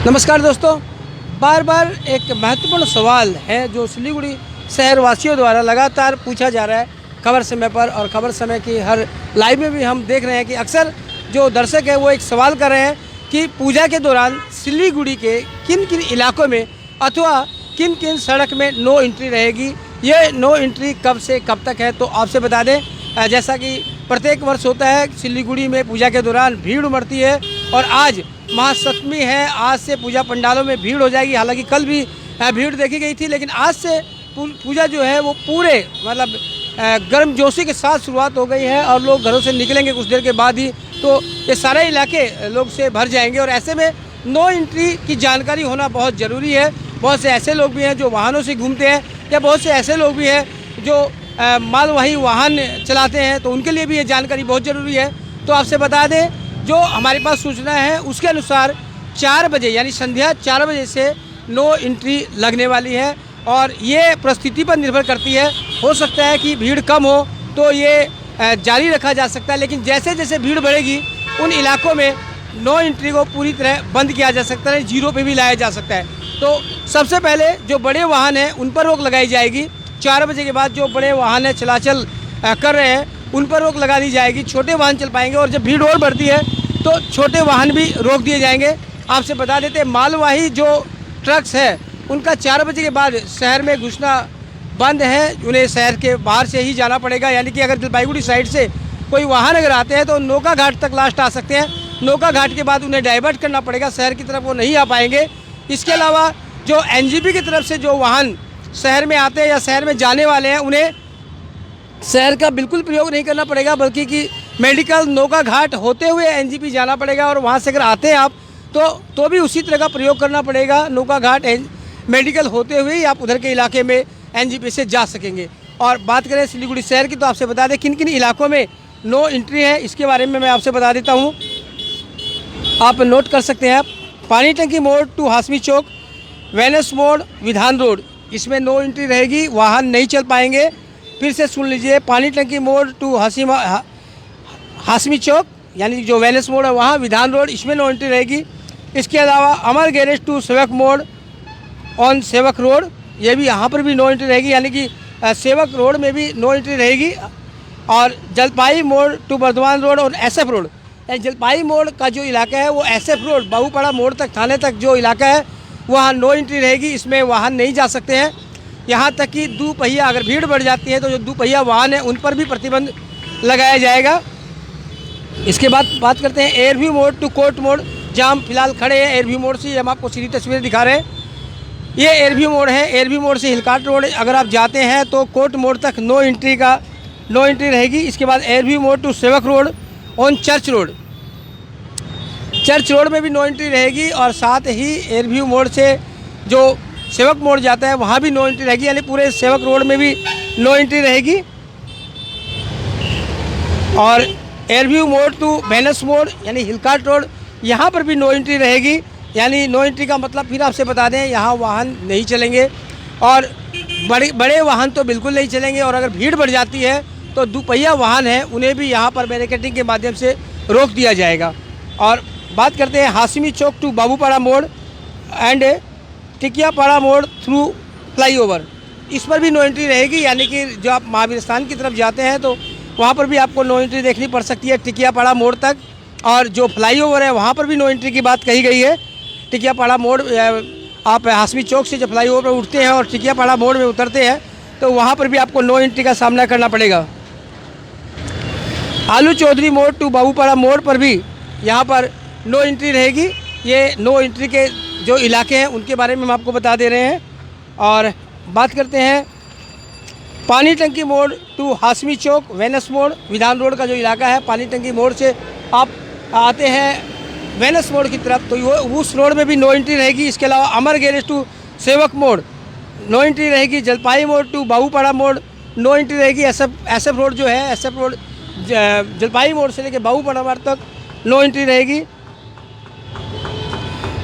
नमस्कार दोस्तों, बार बार एक महत्वपूर्ण सवाल है जो सिलीगुड़ी शहरवासियों द्वारा लगातार पूछा जा रहा है खबर समय पर। और खबर समय की हर लाइव में भी हम देख रहे हैं कि अक्सर जो दर्शक है वो एक सवाल कर रहे हैं कि पूजा के दौरान सिलीगुड़ी के किन किन इलाकों में अथवा किन किन सड़क में नो एंट्री रहेगी। ये नो एंट्री कब से कब तक है, तो आपसे बता दें, जैसा कि प्रत्येक वर्ष होता है सिलीगुड़ी में पूजा के दौरान भीड़ उमड़ती है और आज महासप्तमी है। आज से पूजा पंडालों में भीड़ हो जाएगी। हालांकि कल भी भीड़ देखी गई थी, लेकिन आज से पूजा जो है वो पूरे गर्मजोशी के साथ शुरुआत हो गई है और लोग घरों से निकलेंगे कुछ देर के बाद ही, तो ये सारे इलाके लोग से भर जाएंगे। और ऐसे में नो एंट्री की जानकारी होना बहुत ज़रूरी है। बहुत से ऐसे लोग भी हैं जो वाहनों से घूमते हैं, या बहुत से ऐसे लोग भी हैं जो मालवाही वाहन चलाते हैं, तो उनके लिए भी ये जानकारी बहुत ज़रूरी है। तो आपसे बता दें, जो हमारे पास सूचना है उसके अनुसार 4 बजे यानी संध्या 4 बजे से नो एंट्री लगने वाली है और ये परिस्थिति पर निर्भर करती है। हो सकता है कि भीड़ कम हो तो ये जारी रखा जा सकता है, लेकिन जैसे जैसे भीड़ बढ़ेगी उन इलाकों में नो एंट्री को पूरी तरह बंद किया जा सकता है, जीरो पे भी लाया जा सकता है। तो सबसे पहले जो बड़े वाहन हैं उन पर रोक लगाई जाएगी। 4 बजे के बाद जो बड़े वाहन चलाचल कर रहे हैं उन पर रोक लगा दी जाएगी। छोटे वाहन चल पाएंगे और जब भीड़ और बढ़ती है तो छोटे वाहन भी रोक दिए जाएंगे। आपसे बता देते हैं, मालवाही जो ट्रक्स है उनका 4 बजे के बाद शहर में घुसना बंद है। उन्हें शहर के बाहर से ही जाना पड़ेगा, यानी कि अगर जलपाईगुड़ी साइड से कोई वाहन अगर आते हैं तो नौका घाट तक लास्ट आ सकते हैं। नौका घाट के बाद उन्हें डाइवर्ट करना पड़ेगा, शहर की तरफ वो नहीं आ पाएंगे। इसके अलावा जो एनजीपी की तरफ से जो वाहन शहर में आते हैं या शहर में जाने वाले हैं उन्हें शहर का बिल्कुल प्रयोग नहीं करना पड़ेगा, बल्कि कि मेडिकल नौका घाट होते हुए एनजीपी जाना पड़ेगा। और वहाँ से अगर आते हैं आप तो भी उसी तरह का प्रयोग करना पड़ेगा। नौका घाट मेडिकल होते हुए ही आप उधर के इलाके में एनजीपी से जा सकेंगे। और बात करें सिलीगुड़ी शहर की, तो आपसे बता दें किन किन इलाकों में नो एंट्री है, इसके बारे में मैं आपसे बता देता हूँ। आप नोट कर सकते हैं। पानी टंकी मोड़ टू हाशमी चौक, वेनस मोड़, विधान रोड, इसमें नो एंट्री रहेगी, वाहन नहीं चल पाएंगे। फिर से सुन लीजिए, पानी टंकी मोड़ टू हाशमी चौक यानी जो वेनस मोड़ है वहाँ, विधान रोड, इसमें नो एंट्री रहेगी। इसके अलावा अमर गैरेज टू सेवक मोड़ ऑन सेवक रोड, ये भी यहाँ पर भी नो एंट्री रहेगी, यानी कि सेवक रोड में भी नो एंट्री रहेगी। और जलपाई मोड़ टू बर्धमान रोड और एसएफ रोड, जलपाई मोड़ का जो इलाका है वो एसएफ रोड बाबूपाड़ा मोड़ तक थाने तक जो इलाका है वहाँ नो एंट्री रहेगी, इसमें वाहन नहीं जा सकते हैं। यहाँ तक कि दोपहिया, अगर भीड़ बढ़ जाती है तो जो दोपहिया वाहन है उन पर भी प्रतिबंध लगाया जाएगा। इसके बाद बात करते हैं एयरव्यू मोड़ टू कोर्ट मोड़, जहाँ हम फिलहाल खड़े हैं। एयरव्यू मोड़ से हम आपको सीधी तस्वीरें दिखा रहे हैं, ये एयरव्यू मोड़ है। एयरव्यू मोड़ से हिलकाट रोड अगर आप जाते हैं तो कोर्ट मोड़ तक नो एंट्री रहेगी। इसके बाद एयरव्यू मोड़ टू सेवक रोड ऑन चर्च रोड में भी नो एंट्री रहेगी। और साथ ही एयरव्यू मोड़ से जो सेवक मोड़ जाता है वहाँ भी नो एंट्री रहेगी, यानी पूरे सेवक रोड में भी नो एंट्री रहेगी। और एयरव्यू मोड़ टू वेनस मोड़ यानी हिलकाट रोड, यहाँ पर भी नो एंट्री रहेगी। यानी नो एंट्री का मतलब फिर आपसे बता दें, यहाँ वाहन नहीं चलेंगे और बड़े वाहन तो बिल्कुल नहीं चलेंगे। और अगर भीड़ बढ़ जाती है तो दोपहिया वाहन है उन्हें भी यहाँ पर बैरिकेडिंग के माध्यम से रोक दिया जाएगा। और बात करते हैं हाशमी चौक टू बाबूपाड़ा मोड़ एंड टिकियापाड़ा मोड़ थ्रू फ्लाईओवर, इस पर भी नो एंट्री रहेगी। यानी कि जो आप महावीर स्थान की तरफ जाते हैं तो वहाँ पर भी आपको नो एंट्री देखनी पड़ सकती है टिकियापाड़ा मोड़ तक। और जो फ्लाईओवर है वहाँ पर भी नो एंट्री की बात कही गई है। टिकियापाड़ा मोड़, आप हाशमी चौक से जब फ्लाईओवर पर उठते हैं और टिकियापाड़ा मोड़ में उतरते हैं तो वहाँ पर भी आपको नो एंट्री का सामना करना पड़ेगा। आलू चौधरी मोड़ टू बाबूपाड़ा मोड़ पर भी यहाँ पर नो एंट्री रहेगी। ये नो एंट्री के जो इलाके हैं उनके बारे में हम आपको बता दे रहे हैं। और बात करते हैं पानी टंकी मोड़ टू हाशमी चौक, वेनस मोड़, विधान रोड का जो इलाका है, पानी टंकी मोड़ से आप आते हैं वेनस मोड़ की तरफ तो उस रोड में भी नो एंट्री रहेगी। इसके अलावा अमर गैरेज टू सेवक मोड़ नो एंट्री रहेगी। जलपाई मोड़ टू बाबूपाड़ा मोड़ नो एंट्री रहेगी। एसएफ रोड जो है, एसएफ रोड जलपाई मोड़ से लेकर बाबूपाड़ा मोड़ तक नो एंट्री रहेगी।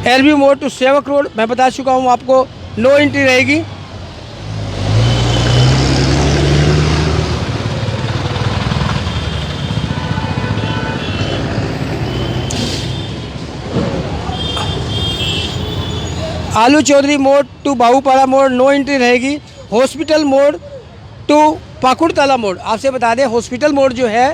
एयरव्यू मोड़ टू सेवक रोड मैं बता चुका हूँ आपको, नो एंट्री रहेगी। आलू चौधरी मोड़ टू बाबूपाड़ा मोड़ नो एंट्री रहेगी। हॉस्पिटल मोड़ टू पाकुड़तला मोड़, आपसे बता दें हॉस्पिटल मोड़ जो है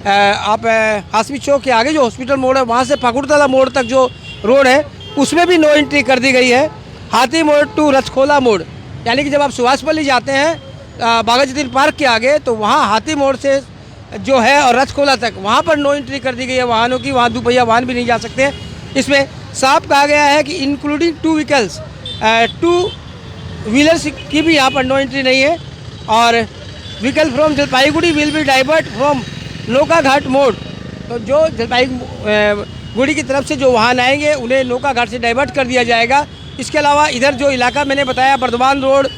आप हासमी चौक के आगे जो हॉस्पिटल मोड़ है वहाँ से पाकुड़तला मोड़ तक जो रोड है उसमें भी नो एंट्री कर दी गई है। हाथी मोड़ टू रचखोला मोड़, यानी कि जब आप सुभाषपल्ली जाते हैं बाघाजतीन पार्क के आगे तो वहाँ हाथी मोड़ से जो है और रचखोला तक वहाँ पर नो एंट्री कर दी गई है वाहनों की। वहाँ दुपहिया वाहन भी नहीं जा सकते। इसमें साफ कहा गया है कि including two vehicles, two wheelers की भी यहाँ पर नो एंट्री नहीं है। और vehicle from Jalpaiguri will be divert from नौका घाट मोड़, तो जो जलपाईगुड़ी की तरफ से जो वाहन आएंगे उन्हें नौका घाट से डाइवर्ट कर दिया जाएगा। इसके अलावा इधर जो इलाका मैंने बताया बर्धमान रोड,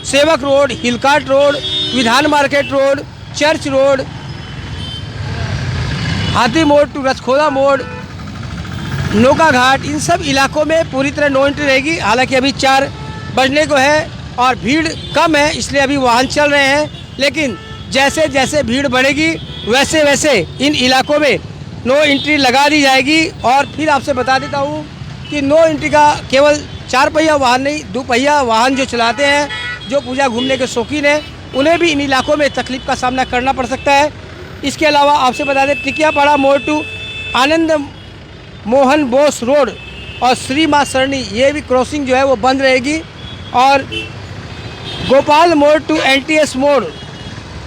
सेवक रोड, हिलकाट रोड, विधान मार्केट रोड, चर्च रोड, हाथी मोड़ टू रचखोला मोड़, नौका घाट, इन सब इलाकों में पूरी तरह नो एंट्री रहेगी। हालांकि अभी 4 बजने को है और भीड़ कम है इसलिए अभी वाहन चल रहे हैं, लेकिन जैसे जैसे भीड़ बढ़ेगी वैसे वैसे इन इलाकों में नो एंट्री लगा दी जाएगी। और फिर आपसे बता देता हूँ कि नो एंट्री का केवल 4 पहिया वाहन नहीं, 2 पहिया वाहन जो चलाते हैं, जो पूजा घूमने के शौकीन हैं, उन्हें भी इन इलाकों में तकलीफ का सामना करना पड़ सकता है। इसके अलावा आपसे बता दें टिकियापाड़ा मोड़ टू आनंद मोहन बोस रोड और श्री माँ सरणी ये भी क्रॉसिंग जो है वो बंद रहेगी। और गोपाल मोड़ टू NTS मोड़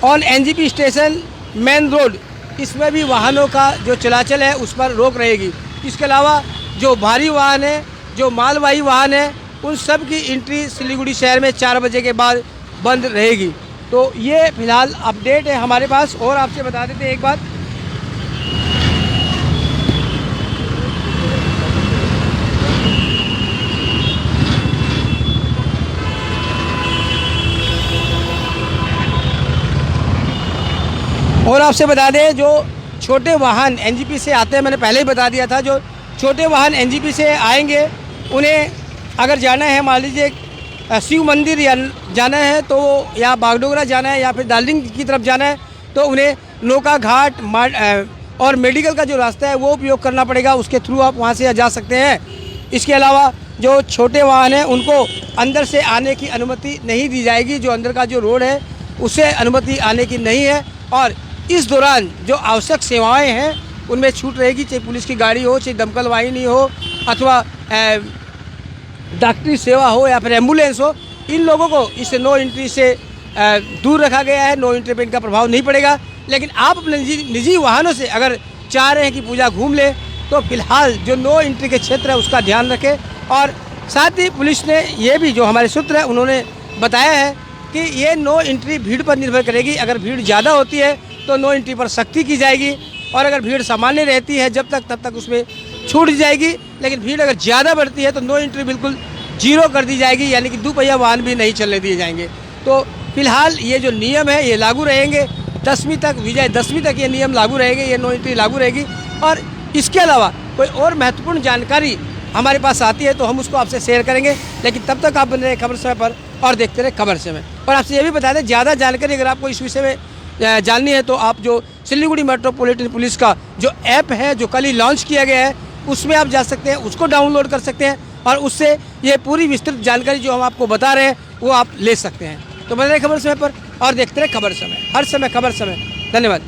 on NGP station main road, इसमें भी वाहनों का जो चलाचल है उस पर रोक रहेगी। इसके अलावा जो भारी वाहन है, जो मालवाही वाहन है, उन सब की एंट्री सिलीगुड़ी शहर में 4 बजे के बाद बंद रहेगी। तो ये फिलहाल अपडेट है हमारे पास। और आपसे बता देते हैं एक बात, और आपसे बता दें जो छोटे वाहन NGP से आते हैं, मैंने पहले ही बता दिया था, जो छोटे वाहन NGP से आएंगे उन्हें अगर जाना है मान लीजिए शिव मंदिर या जाना है तो या बागडोगरा जाना है या फिर दार्जिलिंग की तरफ जाना है तो उन्हें नौका घाट और मेडिकल का जो रास्ता है वो उपयोग करना पड़ेगा, उसके थ्रू आप वहाँ से जा सकते हैं। इसके अलावा जो छोटे वाहन हैं उनको अंदर से आने की अनुमति नहीं दी जाएगी, जो अंदर का जो रोड है उससे अनुमति आने की नहीं है। और इस दौरान जो आवश्यक सेवाएं हैं उनमें छूट रहेगी, चाहे पुलिस की गाड़ी हो, चाहे दमकल वाहिनी हो, अथवा डॉक्टरी सेवा हो या फिर एम्बुलेंस हो, इन लोगों को इस नो एंट्री से दूर रखा गया है। नो एंट्री पर इनका प्रभाव नहीं पड़ेगा। लेकिन आप अपने निजी वाहनों से अगर चाह रहे हैं कि पूजा घूम ले तो फिलहाल जो नो एंट्री के क्षेत्र है उसका ध्यान रखें। और साथ ही पुलिस ने ये भी, जो हमारे सूत्र है उन्होंने बताया है कि ये नो एंट्री भीड़ पर निर्भर करेगी। अगर भीड़ ज़्यादा होती है तो नो एंट्री पर सख्ती की जाएगी और अगर भीड़ सामान्य रहती है जब तक तब तक उसमें छूट जाएगी। लेकिन भीड़ अगर ज़्यादा बढ़ती है तो नो एंट्री बिल्कुल 0 कर दी जाएगी, यानी कि 2 पहिया वाहन भी नहीं चलने दिए जाएंगे। तो फिलहाल ये जो नियम है ये लागू रहेंगे 10वीं तक, विजयदशमी तक ये नियम लागू रहेंगे, ये नो एंट्री लागू रहेगी। और इसके अलावा कोई और महत्वपूर्ण जानकारी हमारे पास आती है तो हम उसको आपसे शेयर करेंगे। लेकिन तब तक आप बने रहे खबर समय पर और देखते रहे खबर समय। और आपसे ये भी बता दें, ज़्यादा जानकारी अगर आपको इस विषय में जाननी है तो आप जो सिलीगुड़ी मेट्रोपॉलिटन पुलिस का जो ऐप है जो कल ही लॉन्च किया गया है उसमें आप जा सकते हैं, उसको डाउनलोड कर सकते हैं और उससे ये पूरी विस्तृत जानकारी जो हम आपको बता रहे हैं वो आप ले सकते हैं। तो बने रहे खबर समय पर और देखते रहे खबर समय, हर समय खबर समय। धन्यवाद।